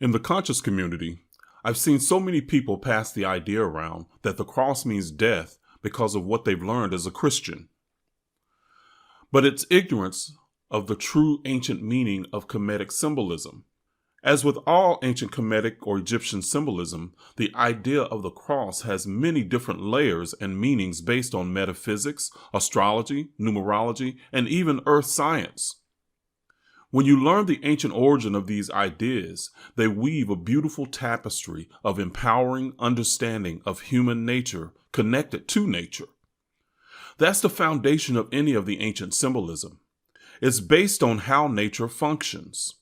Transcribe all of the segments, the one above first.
In the conscious community, I've seen so many people pass the idea around that the cross means death because of what they've learned as a Christian. But it's ignorance of the true ancient meaning of Kemetic symbolism. As with all ancient Kemetic or Egyptian symbolism, the idea of the cross has many different layers and meanings based on metaphysics, astrology, numerology, and even earth science. When you learn the ancient origin of these ideas, they weave a beautiful tapestry of empowering understanding of human nature connected to nature. That's the foundation of any of the ancient symbolism. It's based on how nature functions.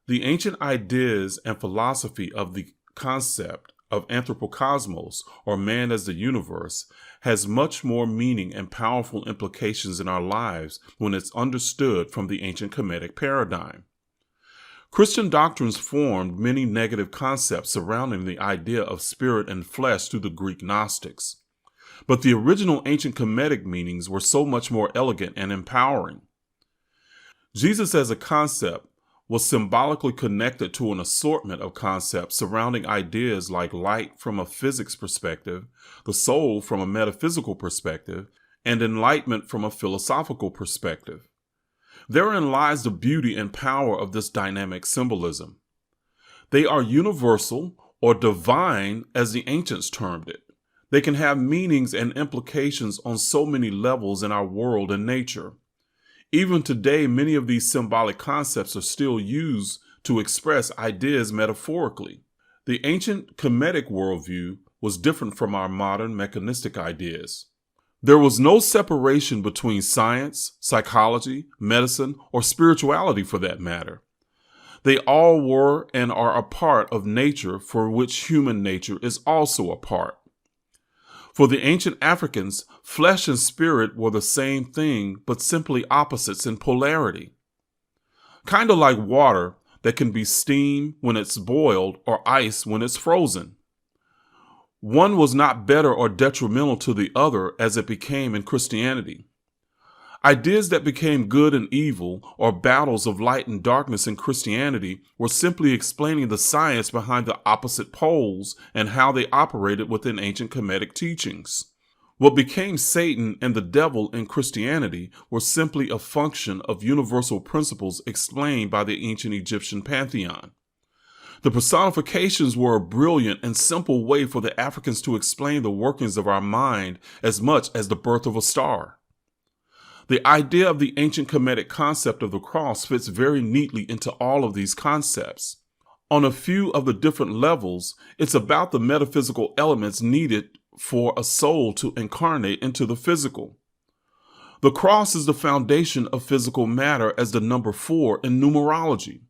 The ancient ideas and philosophy of the concept of anthropocosmos, or man as the universe, has much more meaning and powerful implications in our lives when it's understood from the ancient Kemetic paradigm. Christian doctrines formed many negative concepts surrounding the idea of spirit and flesh through the Greek Gnostics. But the original ancient Kemetic meanings were so much more elegant and empowering. Jesus as a concept was symbolically connected to an assortment of concepts surrounding ideas like light from a physics perspective, the soul from a metaphysical perspective, and enlightenment from a philosophical perspective. Therein lies the beauty and power of this dynamic symbolism. They are universal or divine, as the ancients termed it. They can have meanings and implications on so many levels in our world and nature. Even today, many of these symbolic concepts are still used to express ideas metaphorically. The ancient Kemetic worldview was different from our modern mechanistic ideas. There was no separation between science, psychology, medicine, or spirituality for that matter. They all were and are a part of nature for which human nature is also a part. For the ancient Africans, flesh and spirit were the same thing, but simply opposites in polarity. Kind of like water that can be steam when it's boiled or ice when it's frozen. One was not better or detrimental to the other as it became in Christianity. Ideas that became good and evil, or battles of light and darkness in Christianity, were simply explaining the science behind the opposite poles and how they operated within ancient Kemetic teachings. What became Satan and the devil in Christianity were simply a function of universal principles explained by the ancient Egyptian pantheon. The personifications were a brilliant and simple way for the Africans to explain the workings of our mind as much as the birth of a star. The idea of the ancient Kemetic concept of the cross fits very neatly into all of these concepts. On a few of the different levels, it's about the metaphysical elements needed for a soul to incarnate into the physical. The cross is the foundation of physical matter as the number 4 in numerology.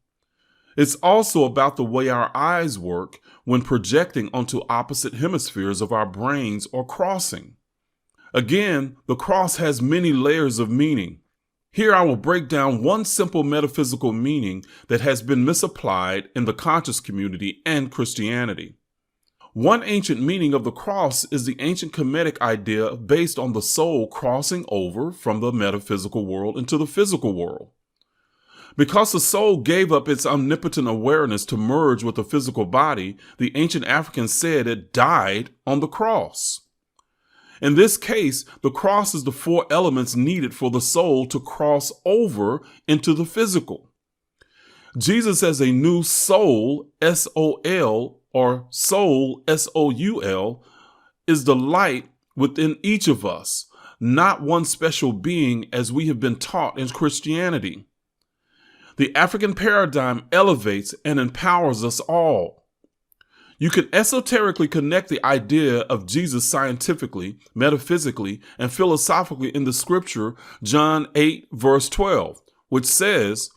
It's also about the way our eyes work when projecting onto opposite hemispheres of our brains or crossing. Again, the cross has many layers of meaning. Here I will break down one simple metaphysical meaning that has been misapplied in the conscious community and Christianity. One ancient meaning of the cross is the ancient Kemetic idea based on the soul crossing over from the metaphysical world into the physical world. Because the soul gave up its omnipotent awareness to merge with the physical body, the ancient Africans said it died on the cross. In this case, the cross is the 4 elements needed for the soul to cross over into the physical. Jesus as a new soul, S-O-L, or soul, S-O-U-L, is the light within each of us, not one special being as we have been taught in Christianity. The African paradigm elevates and empowers us all. You can esoterically connect the idea of Jesus scientifically, metaphysically, and philosophically in the scripture, John 8, verse 12, which says,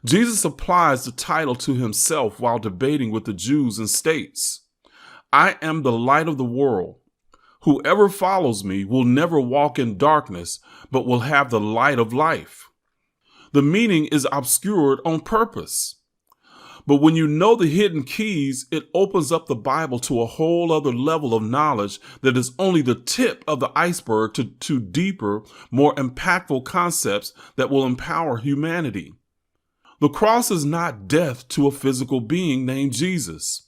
Jesus applies the title to himself while debating with the Jews and states, I am the light of the world. Whoever follows me will never walk in darkness, but will have the light of life. The meaning is obscured on purpose. But when you know the hidden keys, it opens up the Bible to a whole other level of knowledge that is only the tip of the iceberg to deeper, more impactful concepts that will empower humanity. The cross is not death to a physical being named Jesus.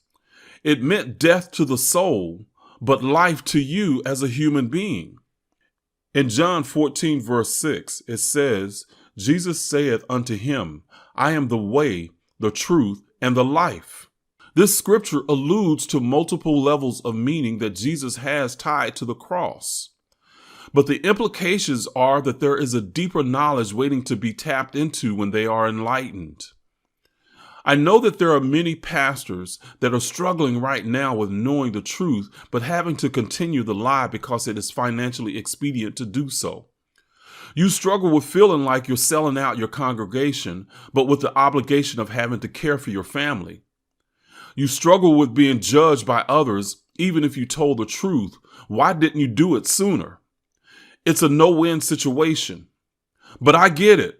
It meant death to the soul, but life to you as a human being. In John 14, verse 6, it says, Jesus saith unto him, I am the way, the truth, and the life. This scripture alludes to multiple levels of meaning that Jesus has tied to the cross. But the implications are that there is a deeper knowledge waiting to be tapped into when they are enlightened. I know that there are many pastors that are struggling right now with knowing the truth, but having to continue the lie because it is financially expedient to do so. You struggle with feeling like you're selling out your congregation, but with the obligation of having to care for your family. You struggle with being judged by others, even if you told the truth. Why didn't you do it sooner? It's a no-win situation. But I get it.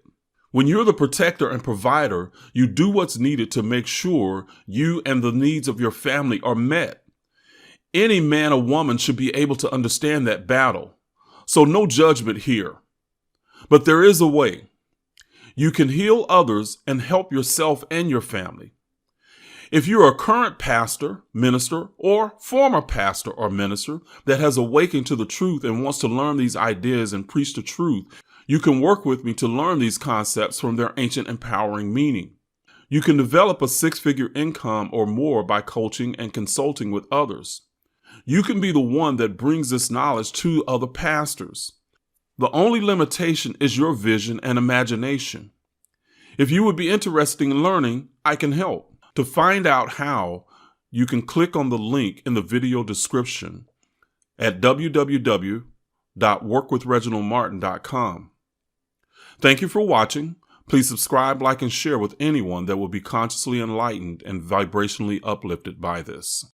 When you're the protector and provider, you do what's needed to make sure you and the needs of your family are met. Any man or woman should be able to understand that battle. So no judgment here. But there is a way. You can heal others and help yourself and your family. If you're a current pastor, minister, or former pastor or minister that has awakened to the truth and wants to learn these ideas and preach the truth, you can work with me to learn these concepts from their ancient empowering meaning. You can develop a six-figure income or more by coaching and consulting with others. You can be the one that brings this knowledge to other pastors. The only limitation is your vision and imagination. If you would be interested in learning, I can help. To find out how, you can click on the link in the video description at www.workwithreginaldmartin.com. Thank you for watching. Please subscribe, like, and share with anyone that will be consciously enlightened and vibrationally uplifted by this.